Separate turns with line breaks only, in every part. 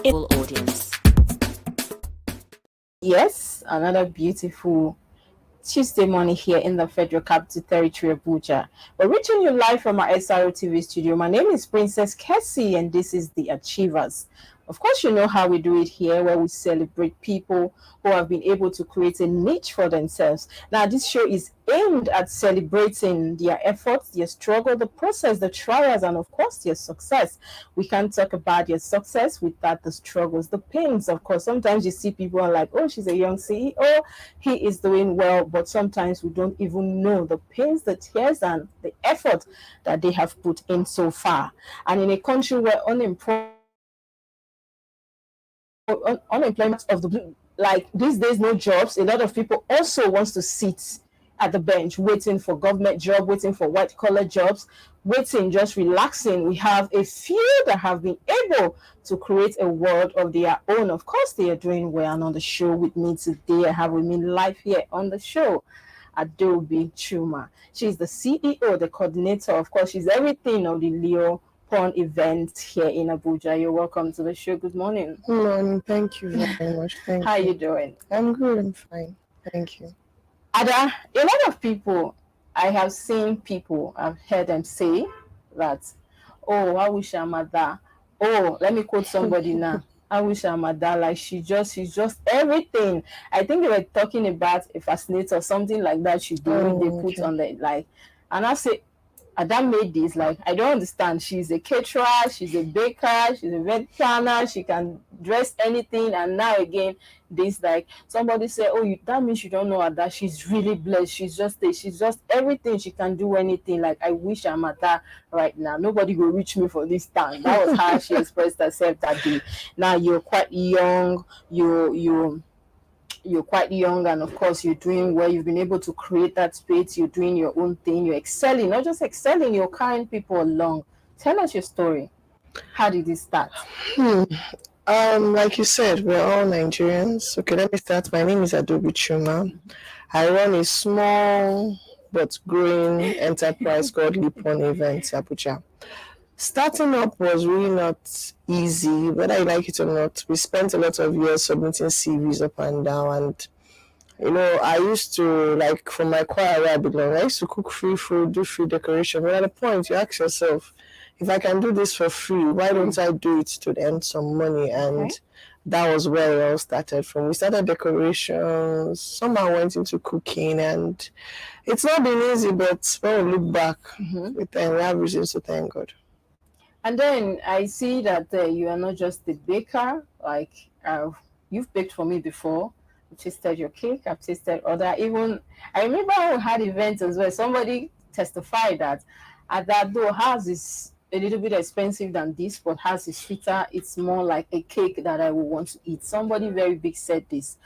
full audience.
Yes, another beautiful Tuesday morning here in the Federal Capital Territory, Abuja. We're reaching you live from our SRO TV studio. My name is Princess KESSY, and this is The Achievers. Of course, you know how we do it here, where we celebrate people who have been able to create a niche for themselves. Now, this show is aimed at celebrating their efforts, their struggle, the process, the trials, and of course, their success. We can't talk about their success without the struggles, the pains, of course. Sometimes you see people are like, oh, she's a young CEO, he is doing well, but sometimes we don't even know the pains, the tears, and the effort that they have put in so far. And in a country where unemployment of the like these days, no jobs, a lot of people also wants to sit at the bench waiting for government job, waiting for white collar jobs, waiting, just relaxing. We have a few that have been able to create a world of their own. Of course, they are doing well. And on the show with me today, I have with me live here on the show Adobe Chuma. She's the CEO, the coordinator. Of course, she's everything of the Leo Porn event here in Abuja. You're welcome to the show. Good morning.
Good morning. Thank you very much. Thank
How
you.
you doing?
I'm good. I'm fine. Thank you.
Ada, a lot of people, I have seen people, I've heard them say that, oh, I wish I'm Ada. Oh, let me quote somebody now. I wish I'm Ada. Like she's just everything. I think they were talking about a fascinator or something like that. They put on the like, and I say, Adam made this, like, I don't understand. She's a caterer, she's a baker, she's a event planner, she can dress anything. And now again, this, like, somebody say, oh, that means you don't know her, that she's really blessed. She's just everything. She can do anything. Like, I wish I'm at that right now. Nobody will reach me for this time. That was how she expressed herself that day. Now you're quite young, you're quite young, and of course you're doing well. You've been able to create that space. You're doing your own thing. You're excelling, not just excelling, you're carrying people along. Tell us your story. How did it start?
Like you said, we're all Nigerians. Okay, let me start. My name is Adobe Chuma. I run a small but growing enterprise called Lipon Events Abuja. Starting up was really not easy, whether I like it or not. We spent a lot of years submitting CVs up and down, and I used to, like, from my choir where I belong, I used to cook free food, do free decoration. But at a point, you ask yourself, if I can do this for free, why don't I do it to earn some money? And that was where it all started from. We started decorations, somehow went into cooking, and it's not been easy, but when we look back, we have reasons to thank God.
And then I see that you are not just the baker, like you've baked for me before. You tasted your cake, I've tasted other. Even I remember we had events as well. Somebody testified that though hers is a little bit expensive than this, but hers is sweeter. It's more like a cake that I would want to eat. Somebody very big said this.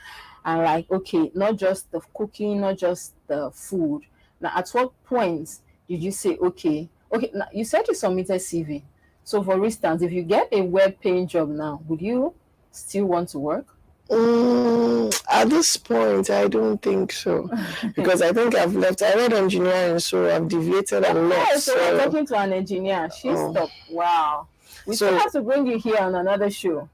And like, okay, not just the cooking, not just the food. Now, at what point did you say, okay, now you said you submitted CV. So, for instance, if you get a well-paying job now, would you still want to work?
At this point, I don't think so, because I think I've left. I read engineering, so I've deviated a lot.
So we're talking to an engineer. She's stopped. Wow. We still have to bring you here on another show.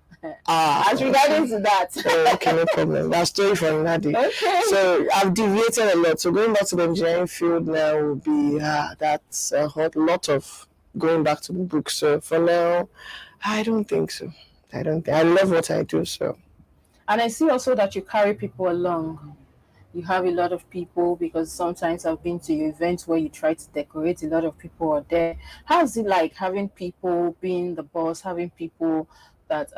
As regarding to that.
Okay, no problem. That's story for another day.
Okay.
So I've deviated a lot. So going back to the engineering field now will be that's a whole lot of going back to the book. So for now, I don't think so. I love what I do. So.
And I see also that you carry people along. You have a lot of people, because sometimes I've been to your events where you try to decorate, a lot of people are there. How is it like having people, being the boss, having people that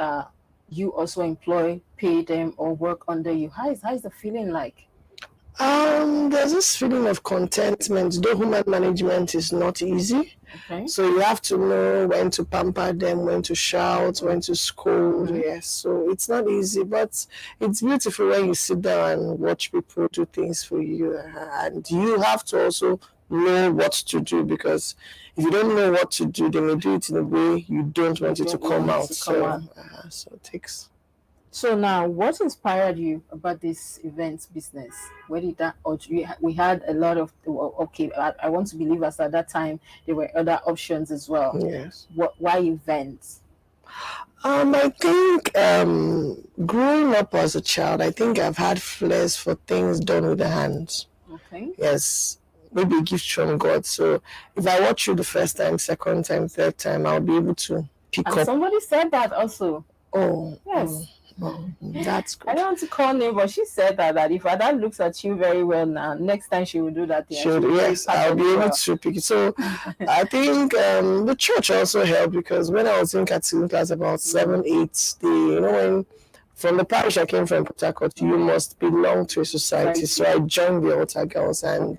you also employ, pay them or work under you? How is the feeling like?
There's this feeling of contentment. Though human management is not easy.
Okay.
So you have to know when to pamper them, when to shout, when to scold. Yes. So it's not easy, but it's beautiful when you sit down and watch people do things for you. And you have to also know what to do, because if you don't know what to do, they may do it in a way you don't want it to come out. So it takes.
So now, what inspired you about this events business? Where did that, or we had a lot of, okay, I want to believe as at that time, there were other options as well.
Yes.
Why events?
I think growing up as a child, I think I've had flares for things done with the hands.
Okay.
Yes, maybe a gift from God. So if I watch you the first time, second time, third time, I'll be able to pick
And
up.
somebody said that also.
Oh,
Yes.
that's
I
good.
don't want to call name, but she said that if Ada looks at you very well now, next time she will do that thing and she
Should
will do it
yes, I'll be
perfectly
able
well.
to pick it. So I think the church also helped because when I was in catechizing class about 7, 8, when from the parish I came from, Port Harcourt, you must belong to a society. So I joined the altar girls, and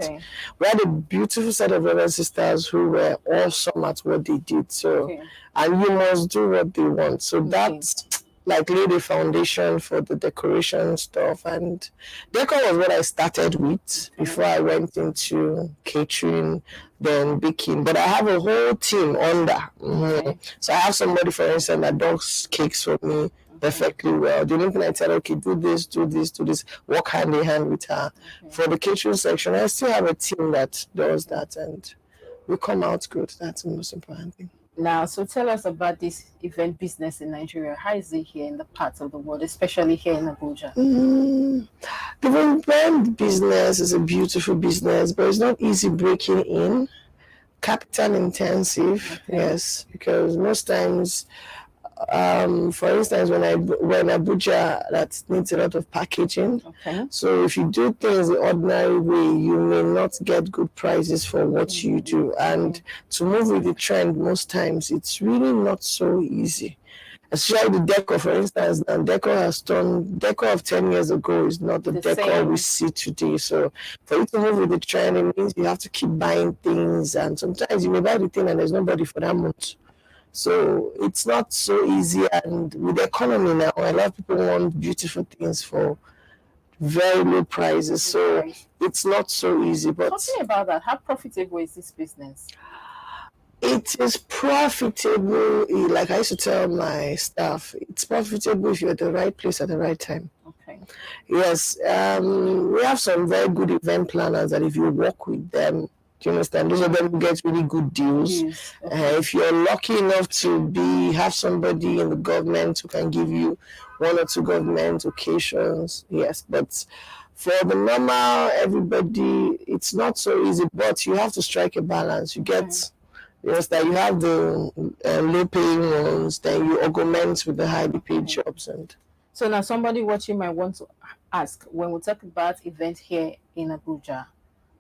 we had a beautiful set of brothers and sisters who were awesome at what they did. So and you must do what they want. So that's like laid a foundation for the decoration stuff, and decor was what I started with before I went into catering, then baking. But I have a whole team under. So I have somebody, for instance, that does cakes for me perfectly well. The only thing I tell her, okay, do this, do this, do this, work hand in hand with her. For the catering section, I still have a team that does that, and we come out good. That's the most important thing.
Now, so tell us about this event business in Nigeria. How is it here in the parts of the world, especially here in Abuja?
The event business is a beautiful business, but it's not easy breaking in. Capital intensive, yes, because most times, for instance, when Abuja, that needs a lot of packaging. So if you do things the ordinary way, you may not get good prices for what you do. And to move with the trend, most times it's really not so easy. Especially the decor, for instance, now decor of 10 years ago is not the decor we see today. So for you to move with the trend, it means you have to keep buying things, and sometimes you may buy the thing and there's nobody for that month. So it's not so easy, and with the economy now, a lot of people want beautiful things for very low prices. So it's not so easy. But
talking about that, how profitable is this business?
It is profitable. Like I used to tell my staff, it's profitable if you're at the right place at the right time. Yes, we have some very good event planners that if you work with them, do you understand? Those of them who get really good deals. If you're lucky enough to have somebody in the government who can give you 1 or 2 government occasions, yes. But for the normal everybody, it's not so easy. But you have to strike a balance. You get. Yes, that you have the low-paying ones, then you augment with the highly paid jobs. And
so now somebody watching might want to ask, when we talk about event here in Abuja,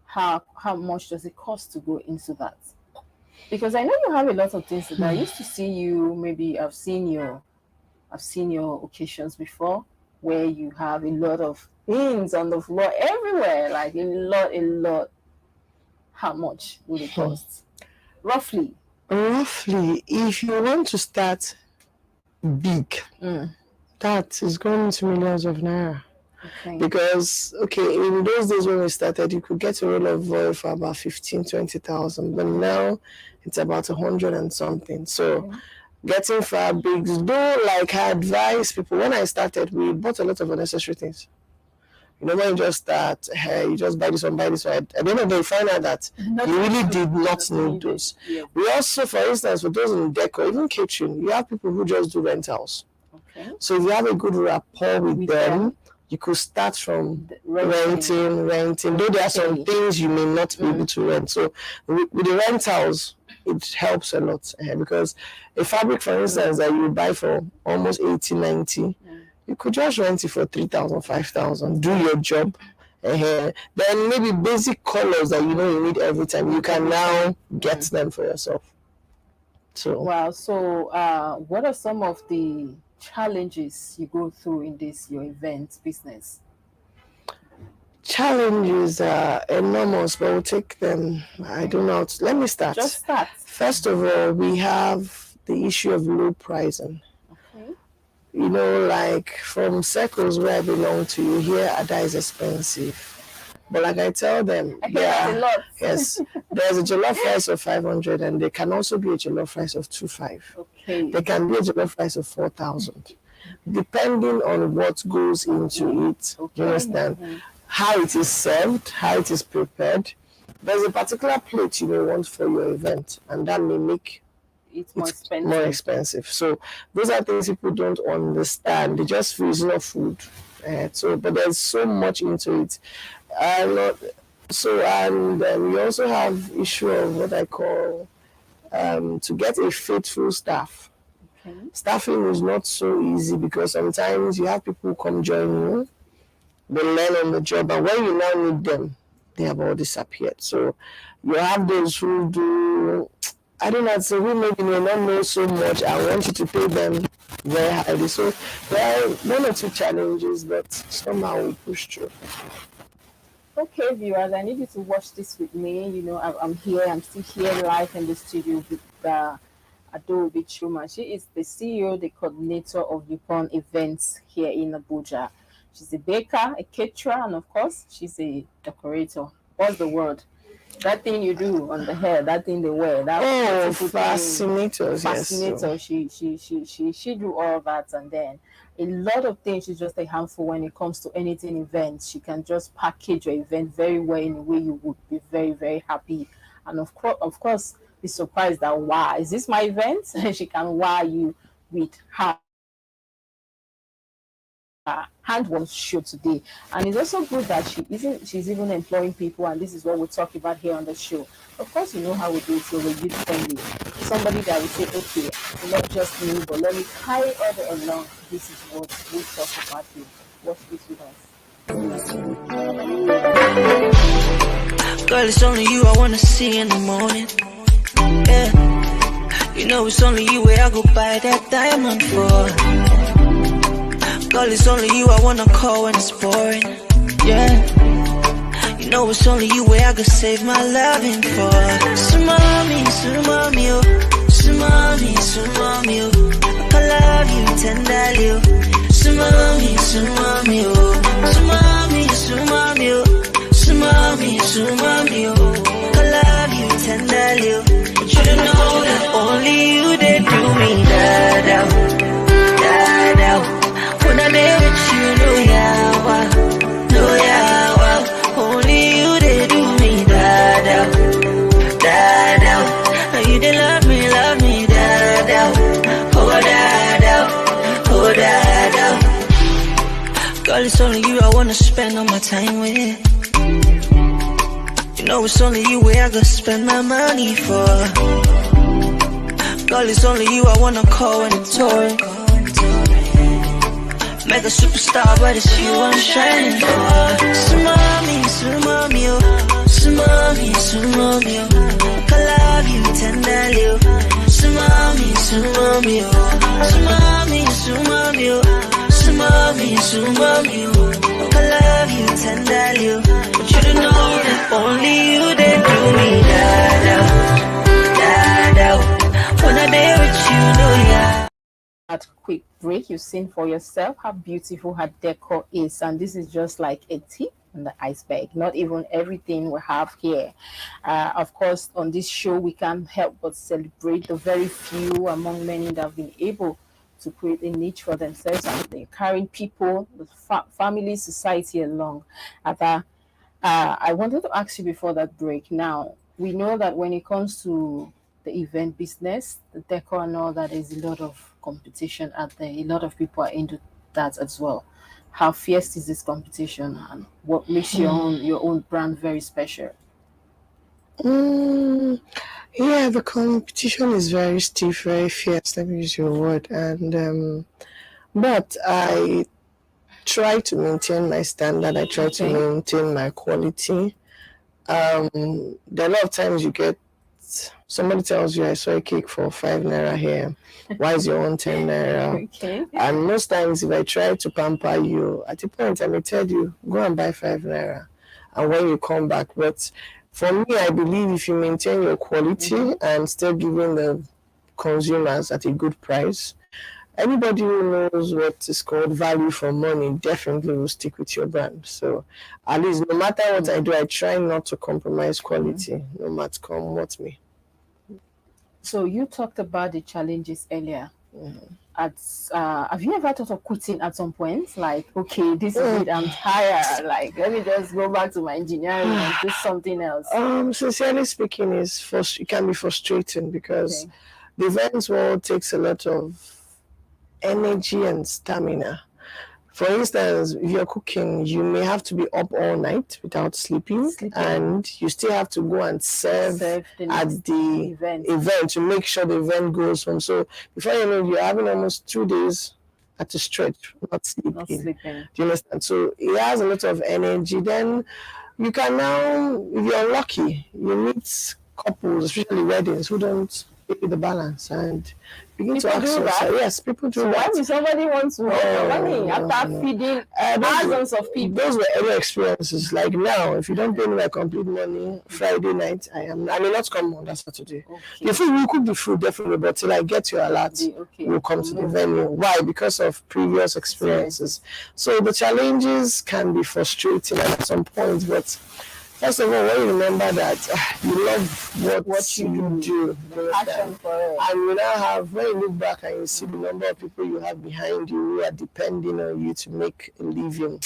how much does it cost to go into that? Because I know you have a lot of things that I used to see you. Maybe I've seen your occasions before where you have a lot of things on the floor everywhere, like a lot. How much would it cost? Roughly,
if you want to start big, that is going into millions of naira. Because in those days when we started, you could get a roll of oil for about 15,000-20,000, but now it's about 100 and something. So getting fabrics, though, like I advise people, when I started, we bought a lot of unnecessary things. When you just start, you just buy this one, buy this one. At the end of the day, you find out that you really did not need those. We also, for instance, for those in decor, even kitchen, you have people who just do rentals. So if you have a good rapport with them, you could start from renting. Though there are some things you may not be able to rent. So with the rentals, it helps a lot. Because a fabric, for instance, that you buy for almost 80, 90, you could just rent it for 3,000, 5,000, do your job. Then maybe basic colors that you need every time, you can now get them for yourself. So
wow. So what are some of the challenges you go through in your event business?
Challenges are enormous, but we'll take them. I don't know. Let me start.
Just start.
First of all, we have the issue of low pricing. Like from circles where I belong to, you hear Ada is expensive. But like I tell them, yes, there's a jollof rice of 500 and there can also be a jollof rice of 2,500. There can be a jollof rice of 4,000. Depending on what goes into it, you understand? How it is served, how it is prepared. There's a particular plate you may want for your event, and that may make
it's more
more
expensive.
expensive. So those are things people don't understand. They just feel it's not food. So, but there's so much into it. Not, so, and we also have issue of what I call to get a faithful staff.
Okay.
Staffing is not so easy because sometimes you have people who come join you, they learn on the job, and when you now need them, they have all disappeared. So you have those who do, I don't know, so who maybe may not know so much. I want you to pay them very highly. So there are one or two challenges, but somehow we push through.
Okay, viewers, I need you to watch this with me. You know, I'm here. I'm still here live in the studio with Adobe Chuma. She is the CEO, the coordinator of Nippon events here in Abuja. She's a baker, a caterer, and of course, she's a decorator. What's the word? That thing you do on the hair, that thing they wear, that
Fascinators, yes.
fascinator. She do all that, and then a lot of things. She's just a handful when it comes to anything events. She can just package your event very well in a way you would be very, very happy, and of course, be surprised that wow, is this my event? And she can wow you with her handwork show today. And it's also good that she's even employing people, and this is what we'll talk about here on the show. Of course, you know how we do it, so we're youth friendly. Somebody that will say, okay, not just me, but let me carry other along. This is what we'll talk about here. Watch this with us.
Girl, it's only you I wanna see in the morning. Yeah, you know it's only you where I go buy that diamond for. Girl, it's only you I wanna call when it's boring. Yeah, you know it's only you where I could save my loving for. Sumami, sumami, oh, sumami, sumami, oh, I can love you tenderly, oh. Sumami, sumami, oh, sumami, sumami, oh, sumami, sumami, oh, I can love you tenderly, oh. But you don't know that only you they do me that. When I'm there with you, no yawa, only you they do me that. And you they love me, that. Oh, that. Girl, it's only you I wanna spend all my time with. You know it's only you where I gotta spend my money for. Girl, it's only you I wanna call when I'm touring. Make a superstar, but it's you I'm shining for. Sumami, sumami, oh, sumami, sumami, oh, I can love you tenderly, oh. Sumami, sumami, oh, sumami, sumami, oh, sumami, sumami, oh, I can love you tenderly, oh. But you don't know that only you they do me that. When I'm there with you, no yeah.
At quick break, you've seen for yourself how beautiful her decor is, and this is just like a tip on the iceberg. Not even everything we have here. Of course, on this show, we can't help but celebrate the very few among many that have been able to create a niche for themselves, and they're carrying people, the family, society along. I wanted to ask you before that break. Now, we know that when it comes to the event business, the decor and all that, there's a lot of competition out there. A lot of people are into that as well. How fierce is this competition, and what makes your own brand very special?
Yeah, the competition is very stiff, very fierce. Let me use your word, and but I try to maintain my standard. I try to maintain my quality. There are a lot of times you get somebody tells you, I saw a cake for 5 naira here. Why is your own 10 naira?
Okay.
And most times, if I try to pamper you, at a point I may tell you, go and buy 5 naira. And when you come back, but for me, I believe if you maintain your quality and still giving the consumers at a good price, anybody who knows what is called value for money definitely will stick with your brand. So at least no matter what I do, I try not to compromise quality, no matter come what may.
So you talked about the challenges earlier. Have you ever thought of quitting at some point? Like, okay, this is it, I'm tired. Like, let me just go back to my engineering and do something else.
Sincerely speaking, it can be frustrating because The events world takes a lot of energy and stamina. For instance, if you're cooking, you may have to be up all night without sleeping, and you still have to go and serve at the event to make sure the event goes on. So before you know, you're having almost 2 days at a stretch, not sleeping. Do you understand? So it has a lot of energy. Then you can now, if you're lucky, you meet couples, especially weddings, who don't pay the balance and begin to ask yourself. Yes, people do that.
Why would somebody want to make money after feeding thousands of people?
Those were early experiences. Like now, if you don't pay me my complete money Friday night, I may not come on that Saturday. The food, we cook the food definitely, but till I get your alert, we'll come to the venue. Why? Because of previous experiences. So the challenges can be frustrating at some point, but first of all, when you remember that you love what you do,
Passion for it.
and you now have, when you look back and you see the number of people you have behind you who are depending on you to make a living,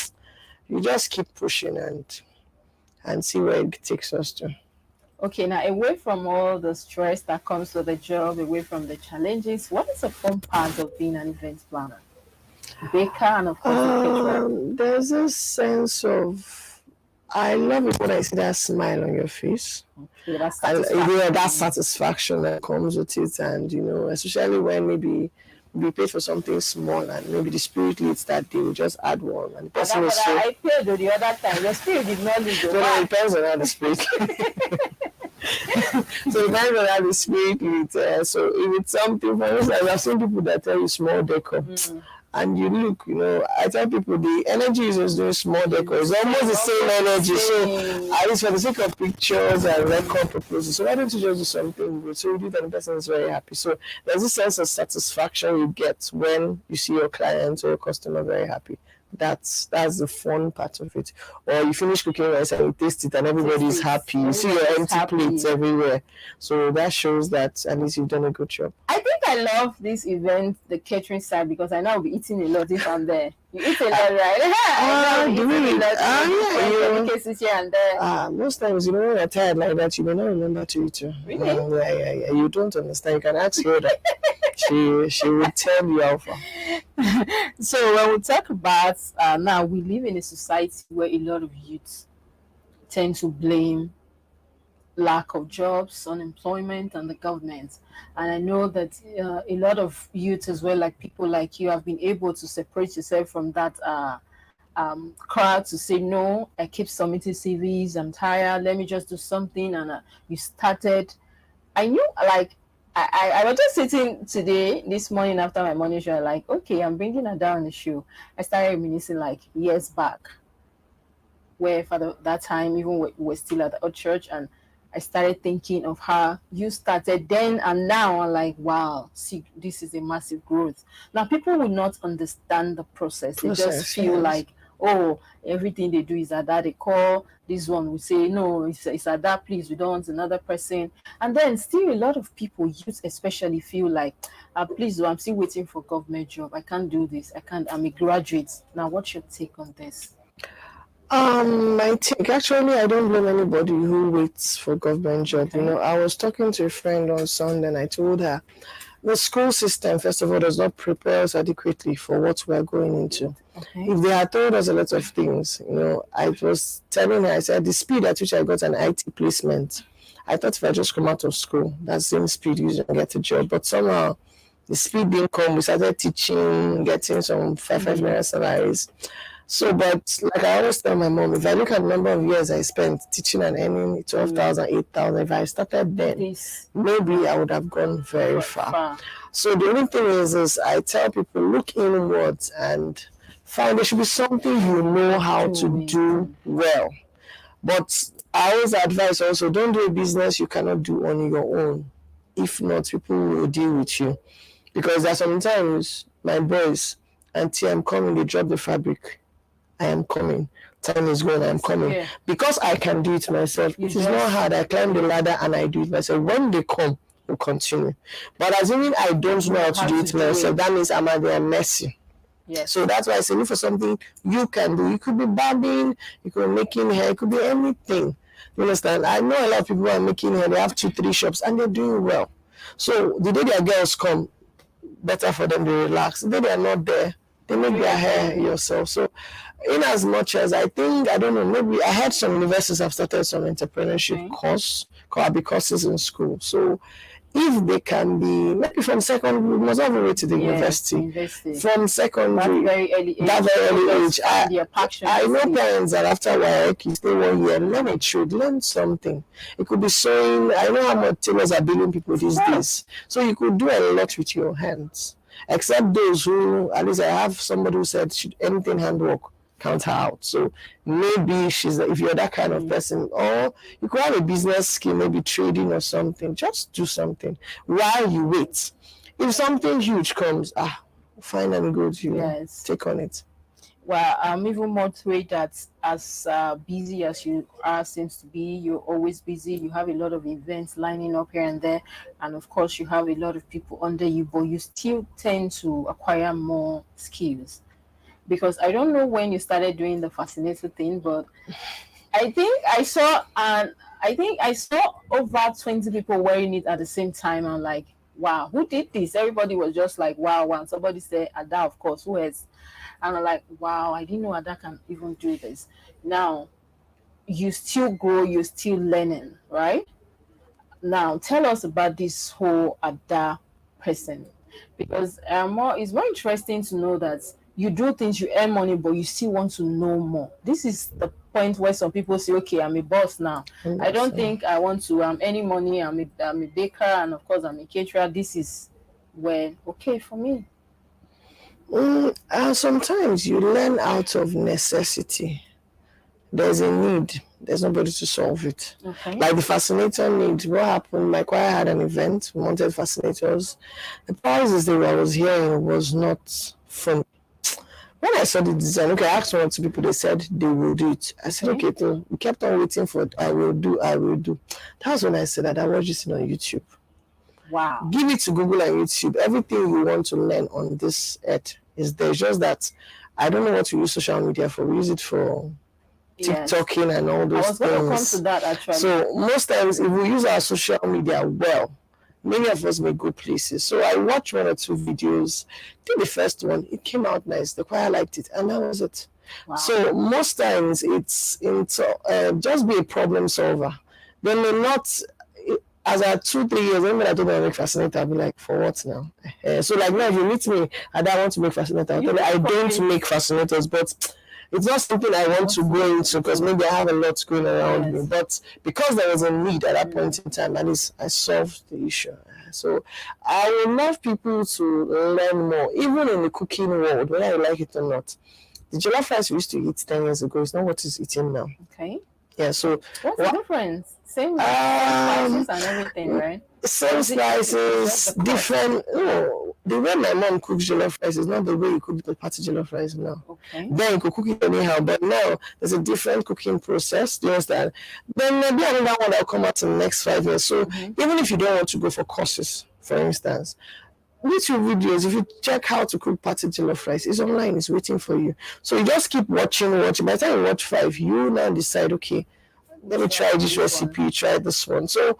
you just keep pushing and see where it takes us to.
Okay, now away from all the stress that comes with the job, away from the challenges, what is a fun part of being an event planner? Baker and of course the caterer.
There's a sense of, I love it when I see that smile on your face.
Okay, that's
And
satisfaction.
that satisfaction that comes with it, and especially when maybe we paid for something small and maybe the spirit leads that day, we just add one and the person is so.
I paid the other time. The spirit did not lead.
No, it depends on how the spirit. So it depends on how the spirit leads. So if it's something, for instance, I've seen people that tell you small decor. And you look, I tell people the energy is just doing small decor. It's almost the same energy. So at least for the sake of pictures and record proposals, so why don't you just do something good? So you do it and the person is very happy. So there's a sense of satisfaction you get when you see your client or your customer very happy. That's the fun part of it. Or you finish cooking rice and you taste it and everybody's happy. You see your empty plates everywhere. So that shows that at least you've done a good job.
I think I love this event, the catering side, because I know I'll be eating a lot if I'm there. You eat a lot, right?
Do we?
Cases here and there.
Most times, when you're tired like that, you may not remember to eat.
Really?
Yeah. You don't understand. You can ask her that. She will tell you how far.
So when we talk about now, we live in a society where a lot of youths tend to blame lack of jobs, unemployment, and the government. And I know that a lot of youth as well, like people like you, have been able to separate yourself from that crowd to say, no, I keep submitting CVs, I'm tired, let me just do something. And you started, I knew, like, I was just sitting this morning after my morning show, like, okay, I'm bringing her down the show. I started reminiscing like years back, where for that time, even we were still at the old church, and I started thinking of how you started then and now. I'm like, wow, see, this is a massive growth. Now, people will not understand the process. They just feel like, oh, everything they do is at that they call. This one will say, no, it's at that place. We don't want another person. And then still a lot of people, youth especially, feel like, please, I'm still waiting for government job. I can't do this. I'm a graduate. Now, what's your take on this?
I think actually I don't blame anybody who waits for government job. I was talking to a friend on Sunday and I told her the school system, first of all, does not prepare us adequately for what we are going into. If they had told us a lot of things, I was telling her, I said the speed at which I got an IT placement, I thought if I just come out of school, that same speed you can get a job. But somehow the speed didn't come. We started teaching, getting some 5 naira salaries. So, but like I always tell my mom, if I look at the number of years I spent teaching and earning 12,000, 8,000, if I started then, maybe I would have gone very far. So the only thing is I tell people, look inwards and find there should be something you know how to do well. But I always advise also, don't do a business you cannot do on your own. If not, people will deal with you. Because there are sometimes my boys, auntie, I'm coming, they drop the fabric. I am coming. Time is going, I am coming. Yeah. Because I can do it myself. It is not hard. I climb the ladder and I do it myself. When they come, we'll continue. But assuming I don't know how to do it myself, that means I'm at their mercy. Yes. So that's why I say look for something you can do. You could be barbing, you could be making hair, it could be anything. You understand? I know a lot of people who are making hair, they have 2-3 shops and they're doing well. So the day their girls come, better for them to relax. The day they are not there, they make their hair yourself. So in as much as I think, I don't know, maybe I heard some universities have started some entrepreneurship courses in school. So if they can be maybe from secondary, we must have a way to the university. From secondary, that very early age. I know parents that after work, you stay 1 year, learn a trade, learn something. It could be sewing. I know how much tailors are billing people these days. So you could do a lot with your hands. Except those who, at least I have somebody who said, should anything handwork, count her out. So maybe she's, if you're that kind of person, or you could have a business skill, maybe trading or something. Just do something while you wait. If something huge comes, fine and good, take on it.
Well, I'm even more to it that as busy as you are, seems to be, you're always busy. You have a lot of events lining up here and there, and of course, you have a lot of people under you, but you still tend to acquire more skills. Because I don't know when you started doing the fascinator thing, but I think I saw over 20 people wearing it at the same time. I'm like, wow, who did this? Everybody was just like, wow. And somebody said, Ada, of course, who else? And I'm like, wow, I didn't know Ada can even do this. Now, you still grow, you're still learning, right? Now, tell us about this whole Ada person. Because it's more interesting to know that you do things, you earn money, but you still want to know more. This is the point where some people say, okay, I'm a boss now. I don't think I want to any money. I'm a baker, and of course, I'm a caterer. This is okay for me.
Sometimes you learn out of necessity. There's a need. There's nobody to solve it.
Okay.
Like the fascinator need. What happened? My choir had an event. We wanted fascinators. The prices that I was hearing was not from. When I saw the design, I asked one or two people, they said they will do it. I said, okay, so we kept on waiting for it. I will do. That was when I said that I watched this on YouTube.
Wow.
Give it to Google and YouTube. Everything you want to learn on this earth is there. Just that I don't know what we use social media for. We use it for TikToking and all those things. I was going to
come to that actually.
So most times, if we use our social media well, many of us may go places. So I watched one or two videos. I think the first one, it came out nice. The choir liked it, and that was it. Wow. So most times it's just be a problem solver. They may not. As I 2-3 years, when I told them I make fascinator, I'll be like, for what now? So like now, if you meet me and I want to make fascinator, I'll tell you, I don't make fascinators, but it's not something I want to go into because maybe I have a lot going around me. But because there was a need at that point in time, at least I solved the issue. So I would love people to learn more, even in the cooking world, whether you like it or not. The jollof rice we used to eat 10 years ago is not what is eating now.
Okay.
Yeah, so
what's the difference? Same spices and everything, right?
Same spices, different. No, the way my mom cooks jollof rice is not the way you cook the party jollof rice now.
Okay.
Then you could cook it anyhow, but now there's a different cooking process. Do you understand? Then maybe another one that will come out in the next 5 years. So even if you don't want to go for courses, for instance, YouTube videos, if you check how to cook party jollof rice, it's online, it's waiting for you. So you just keep watching. By the time you watch 5, you now decide, okay, let me try this recipe, try this one. So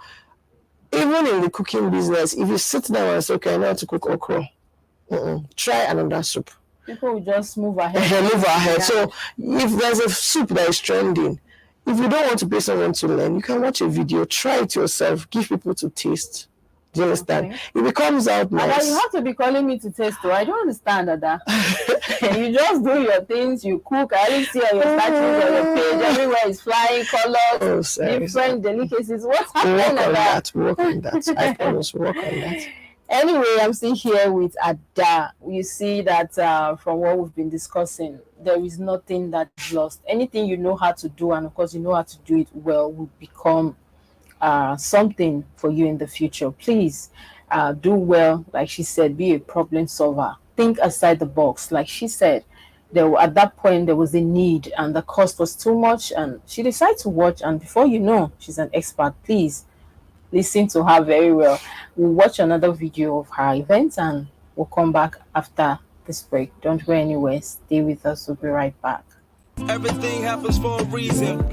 even in the cooking business, if you sit down and say, okay, I know how to cook okra, try another soup.
People will just move ahead.
So if there's a soup that is trending, if you don't want to pay someone to learn, you can watch a video, try it yourself, give people to taste. Do you understand?
Okay.
If it comes out nice.
You have to be calling me to taste though. I don't understand that. You just do your things, you cook. I didn't see on your statues on your page. Everywhere is flying colors, different delicacies. What's happening
Work on that. I promise, work on that.
Anyway, I'm still here with Ada. You see that from what we've been discussing, there is nothing that is lost. Anything you know how to do, and of course you know how to do it well, will become something for you in the future. Please do well. Like she said, be a problem solver. Think outside the box. Like she said, at that point there was a need and the cost was too much, and she decided to watch, and before you know, she's an expert. Please listen to her very well. We'll watch another video of her events and we'll come back after this break. Don't go anywhere. Stay with us. We'll be right back.
Everything happens for a reason.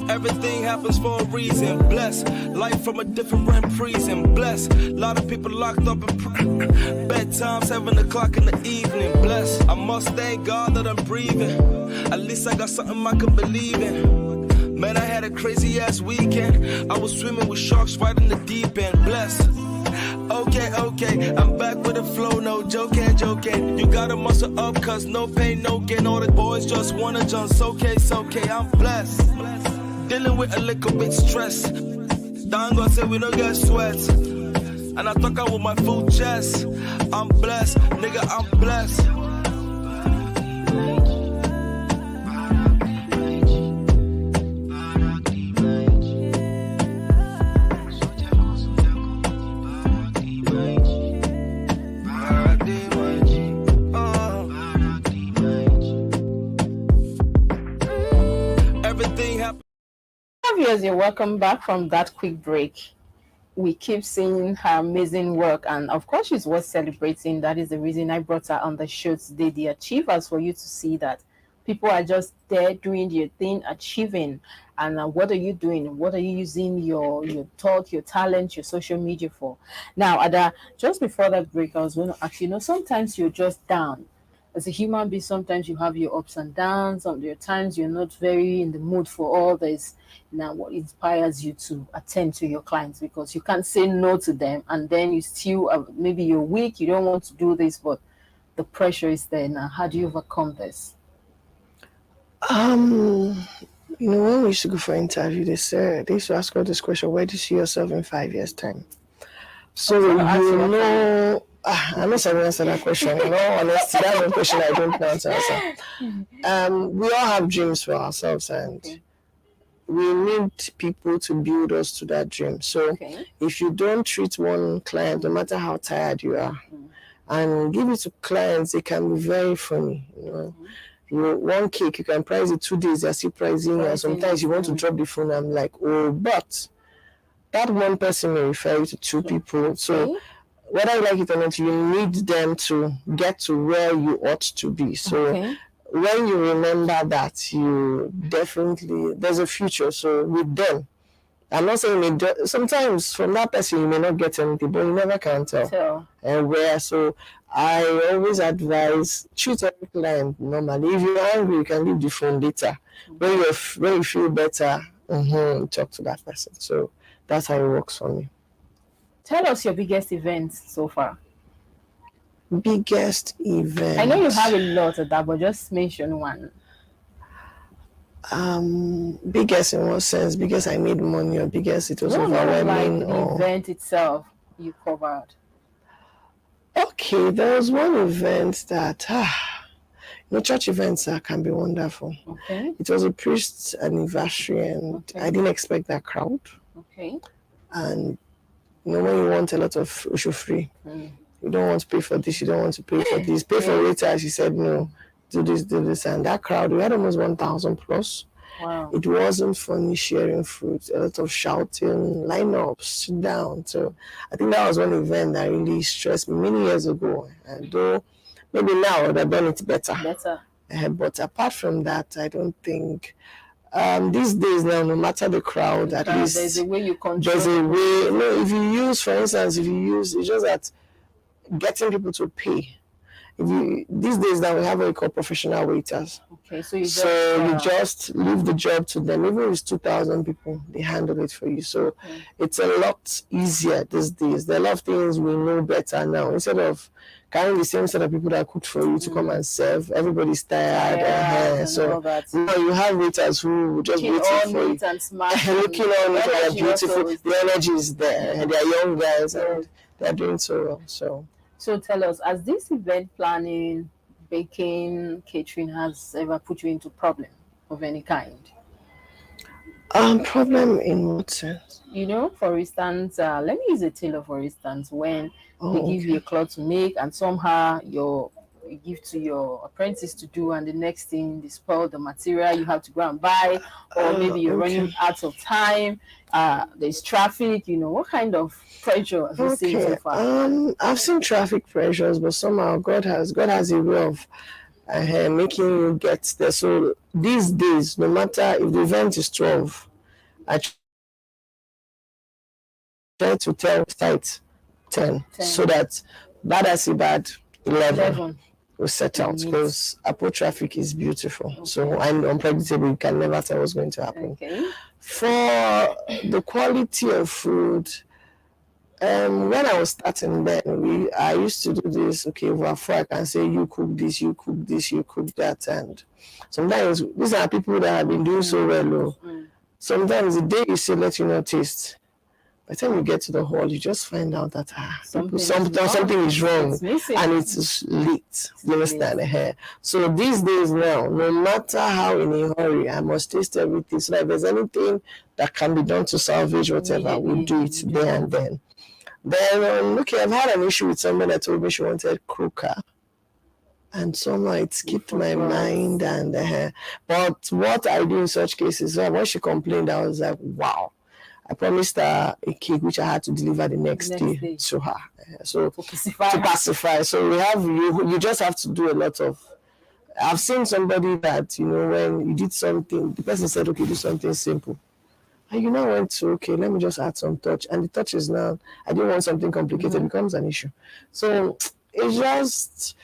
Everything happens for a reason. Bless life from a different prison. Bless a lot of people locked up in bedtime 7 o'clock in the evening. Bless I must thank God that I'm breathing. At least I got something I can believe in. Man, I had a crazy ass weekend. I was swimming with sharks right in the deep end. Bless. Okay, I'm back with the flow, no joking. You gotta muscle up, cause no pain, no gain. All the boys just wanna jump, it's okay, I'm blessed. Dealing with a little bit stress. Down God said we don't get sweat. And I talk out with my full chest. I'm blessed, nigga, I'm blessed.
Viewers, you're welcome back from that quick break. We keep seeing her amazing work, and of course she's worth celebrating. That is the reason I brought her on the show today. The achievers, for you to see that people are just there doing their thing, achieving. And what are you doing? What are you using your talk, your talent, your social media for? Now, Ada, just before that break, I was going to ask you, sometimes you're just down. As a human being, sometimes you have your ups and downs. Some there are times you're not very in the mood for all this. Now, what inspires you to attend to your clients? Because you can't say no to them, and then you still maybe you're weak, you don't want to do this, but the pressure is there. Now, how do you overcome this?
When we used to go for interview, they used to ask all this question: where do you see yourself in 5 years' time? So I'm not sorry to answer that question. In all honesty, that's one question I don't want to answer. We all have dreams for ourselves, and we need people to build us to that dream. So if you don't treat one client, no matter how tired you are, and give it to clients, it can be very funny. One cake, you can price it 2 days, they're still pricing, and sometimes you want to drop the phone. I'm like, but that one person may refer you to two people. So whether you like it or not, you need them to get to where you ought to be. So when you remember that, you definitely, there's a future. So with them, I'm not saying sometimes from that person you may not get anything, but you never can tell. And where, so I always advise, treat every client normally. If you're angry, you can leave the phone later. When you feel better, talk to that person. So that's how it works for me.
Tell us your biggest event so far.
Biggest event.
I know you have a lot of that, but just mention one.
Biggest in what sense? Biggest I made money, or biggest it was overwhelming?
Like the event itself you covered.
Okay, there was one event that church events can be wonderful.
Okay.
It was a priest's anniversary, and I didn't expect that crowd.
Okay.
And when you want a lot of ushu free, you don't want to pay for this, you don't want to pay for this, pay for waiter. She said no, do this, and that crowd, we had almost 1,000 plus.
Wow.
It wasn't funny sharing food, a lot of shouting, lineups, sit down. So I think that was one event that really stressed me many years ago. And though maybe now I would have done it better. But apart from that, I don't think these days now, no matter the crowd, at least
there's a way you control.
There's a way. No, if you use, for instance, it's just that getting people to pay. These days now we have what we call professional waiters.
Okay, so you
just leave the job to them. Even if it's 2,000 people, they handle it for you. So it's a lot easier these days. There are a lot of things we know better now. Instead of carrying the same set of people that cooked for you to come and serve, everybody's tired. So now you have waiters who will just wait for you. Looking on it, they're beautiful. The energy is there, and they're young guys, and they're doing so well.
So tell us, has this event planning, baking, catering has ever put you into problem of any kind?
Problem in what sense?
For instance, let me use a tailor for instance. When they give you a cloth to make, and somehow you give to your apprentice to do, and the next thing they spoil the material, you have to go and buy, or maybe you're running out of time. There's traffic. What kind of pressure have you seen so far?
I've seen traffic pressures, but somehow God has a way of making you get there. So these days, no matter if the event is 12, I try to tell site 10, so that bad as a bad 11 will set out, because airport traffic is beautiful. So and unpredictable. You can never tell what's going to happen. For the quality of food, when I was starting then, I used to do this. Okay, before I can say you cook this, you cook this, you cook that, and sometimes these are people that have been doing so well. Sometimes the day you say let you not taste, by the time you get to the hall, you just find out that something is wrong, and it's late. You understand? So these days now, no matter how in a hurry, I must taste everything. So that if there's anything that can be done to salvage whatever, we'll do it there and then. Then, okay, I've had an issue with someone that told me she wanted croaker. And somehow it skipped my mind. And but what I do in such cases, when she complained, I was like, wow. I promised her a cake which I had to deliver the next day to her. So to pacify. So we have you just have to do a lot of. I've seen somebody that, when you did something, the person said, okay, do something simple. And you now went to, okay, let me just add some touch. And the touch is now, I didn't want something complicated, it becomes an issue. So it's just,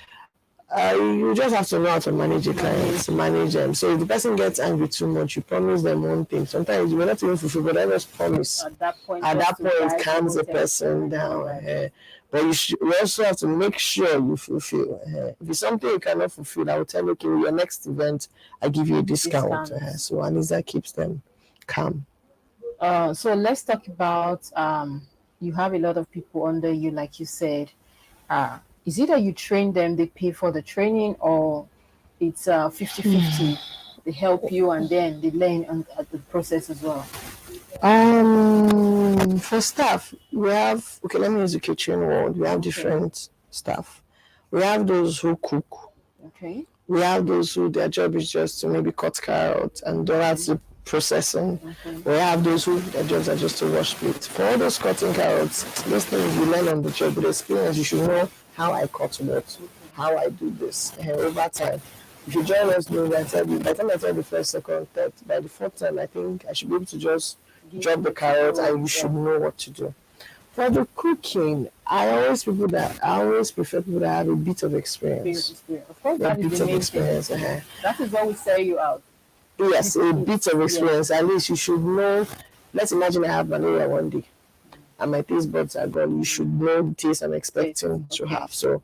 you just have to know how to manage your clients, manage them. So if the person gets angry too much, you promise them one thing. Sometimes you may not even fulfill, but I just promise. At that point, it calms the person down. But you also have to make sure you fulfill. If it's something you cannot fulfill, I will tell you, okay, your next event, I give you a discount. So at least that keeps them calm.
So let's talk about, you have a lot of people under you, like you said. Is it that you train them, they pay for the training, or it's 50-50? They help you and then they learn at the process as well?
For staff, we have, okay, let me use the kitchen word. We have different staff. We have those who cook.
Okay.
We have those who their job is just to maybe cut carrots and do the processing. We have those who their jobs are just to wash plates. For all those cutting carrots, those things you learn on the job. With experience, you should know how I cut what, how I do this. Over time, if you join us, by the time I tell you the first, second, third, by the fourth time, I think I should be able to just drop the carrot and you should know what to do. For the cooking, I always prefer people that have a bit of experience.
Of course, that is the main experience. That is what we sell you out.
Yes, a bit of experience. At least you should know. Let's imagine I have malaria one day and my taste buds are gone. You should know the taste I'm expecting to have. So,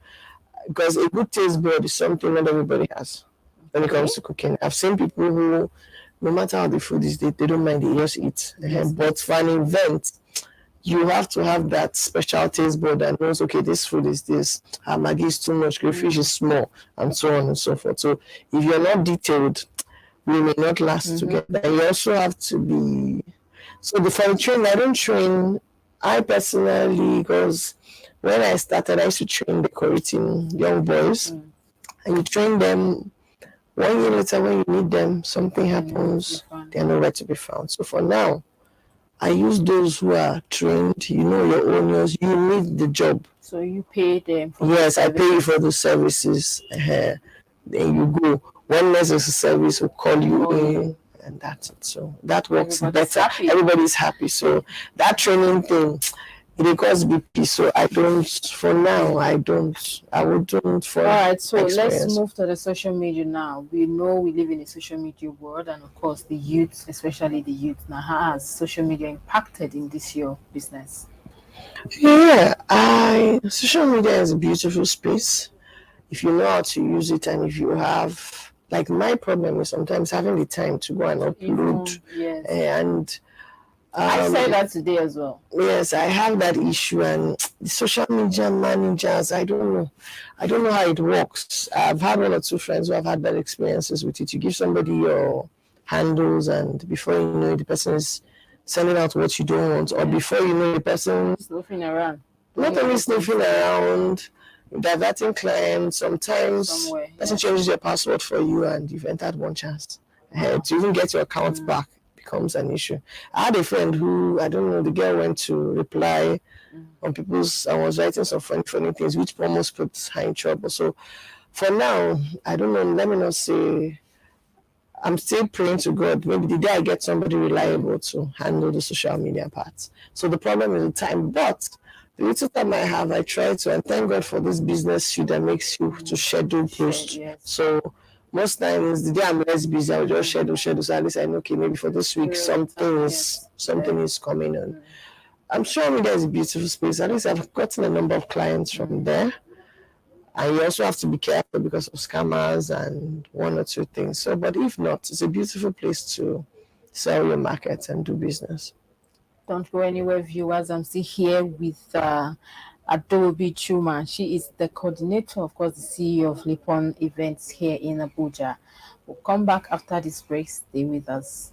because a good taste bud is something not everybody has when it comes to cooking. I've seen people who, no matter how the food is, they don't mind, they just eat. But for an event, you have to have that special taste bud that knows, okay, this food is this, Maggi is too much, crayfish is small, and so on and so forth. So if you're not detailed, we may not last together. And you also have to be, so for the training, I don't train, I personally, because when I started, I used to train decorating young boys, and you train them. 1 year later, when you need them, something happens, they're nowhere to be found. So for now, I use those who are trained, you know your onions, you need the job.
So you pay them for
Yes, I pay you for the services. Then you go. One necessary service will call you in, and that's it. So that works better. Everybody's happy. So that training thing, it costs BP. So I don't, for now, I wouldn't for
all right, so
experience.
Let's move to the social media now. We know we live in a social media world, and of course the youth, especially the youth. Now, how has social media impacted in this your business?
Yeah, social media is a beautiful space if you know how to use it, and if you have, like, my problem is sometimes having the time to go and upload.
Yes.
And
I said that today as well.
Yes, I have that issue, and the social media managers, I don't know how it works. I've had 1 or 2 friends who have had bad experiences with it. You give somebody your handles, and before you know it, the person is sending out what you don't want, or before you know, the person
sniffing around.
Not only sniffing around, diverting clients. Sometimes person changes your password for you, and you've entered one chance. To even get your account back becomes an issue. I had a friend who, I don't know, the girl went to reply on people's, I was writing some funny things, which almost put her in trouble. So for now, I don't know, let me not say, I'm still praying to God. Maybe the day I get somebody reliable to handle the social media part. So the problem is the time. But the little time I have, I try to, and thank God for this business sheet that makes you to schedule posts.
Yes.
So most times the day I'm less busy, I'll just schedule. So at least I know, okay, maybe for this week something is coming on. I'm sure media is a beautiful space. At least I've gotten a number of clients from there. And you also have to be careful because of scammers and one or two things. So, but if not, it's a beautiful place to sell your market and do business.
Don't go anywhere, viewers. I'm still here with Adobe Chuma. She is the coordinator, of course, the CEO of Lipon Events here in Abuja. We'll come back after this break. Stay with us.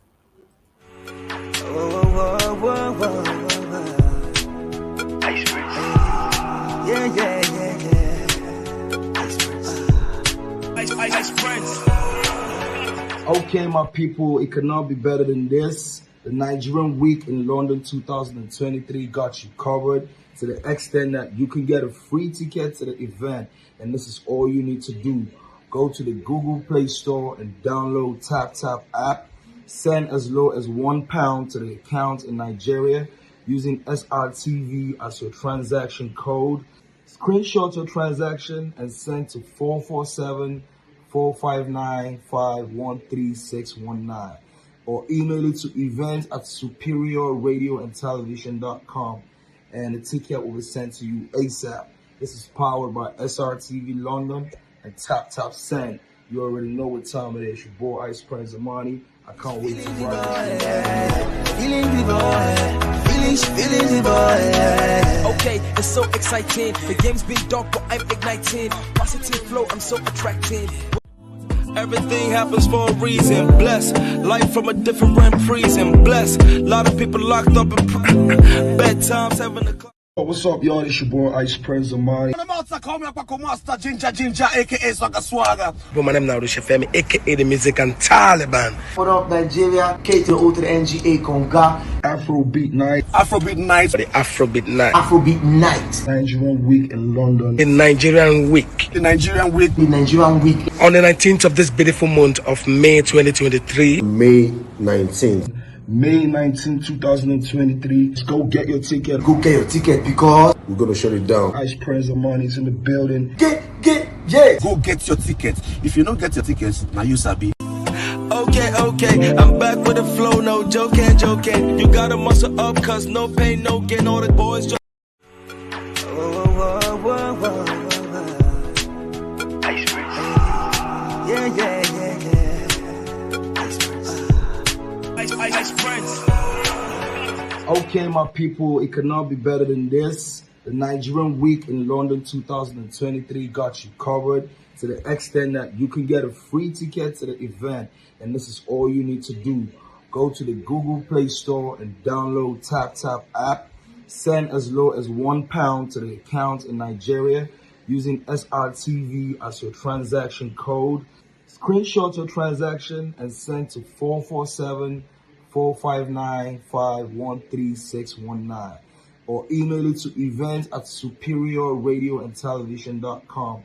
Okay, my people, it cannot be better than this. The Nigerian Week in London 2023 got you covered to the extent that you can get a free ticket to the event. And this is all you need to do. Go to the Google Play Store and download TapTap app. Send as low as £1 to the account in Nigeria using SRTV as your transaction code. Screenshot your transaction and send to 447-459-513619 or email it to events@superiorradioandtelevision.com and the ticket will be sent to you ASAP. This is powered by SRTV London and TapTap Send. You already know what time it is. Your boy Ice Prince Amani. I can't wait to ride this.
Okay, it's so exciting. The game's been dark, but I'm igniting. Positive flow, I'm so attracting.
Everything happens for a reason. Bless life from a different prison. Bless a lot of people locked up in bedtime 7 o'clock. What's up, y'all? It's your boy Ice Prince Amani.
But my name now is Femi, aka the Music and Taliban.
What up, Nigeria? K to the O to the NGA Conga.
Afrobeat night.
The Afrobeat night.
Afrobeat night.
Nigerian Week in London.
The Nigerian Week.
The Nigerian Week.
On the 19th of this beautiful month of May 2023.
May 19th.
May 19, 2023. Let's go get your ticket.
Go get your ticket because we're gonna shut it down.
Ice Prince Amani's in the building.
Yeah.
Go get your ticket. If you don't get your tickets, now you sabi.
Okay, I'm back with the flow, no joking. You gotta muscle up, cause no pain, no gain, all the boys.
Ice Prince.
Yeah. Ice Prince. Okay, my people, it cannot be better than this. The Nigerian Week in London 2023 got you covered to the extent that you can get a free ticket to the event. And this is all you need to do. Go to the Google Play Store and download TapTap app. Send as low as £1 to the account in Nigeria using SRTV as your transaction code. Screenshot your transaction and send to 447-459-513619 or email it to events@superiorradioandtelevision.com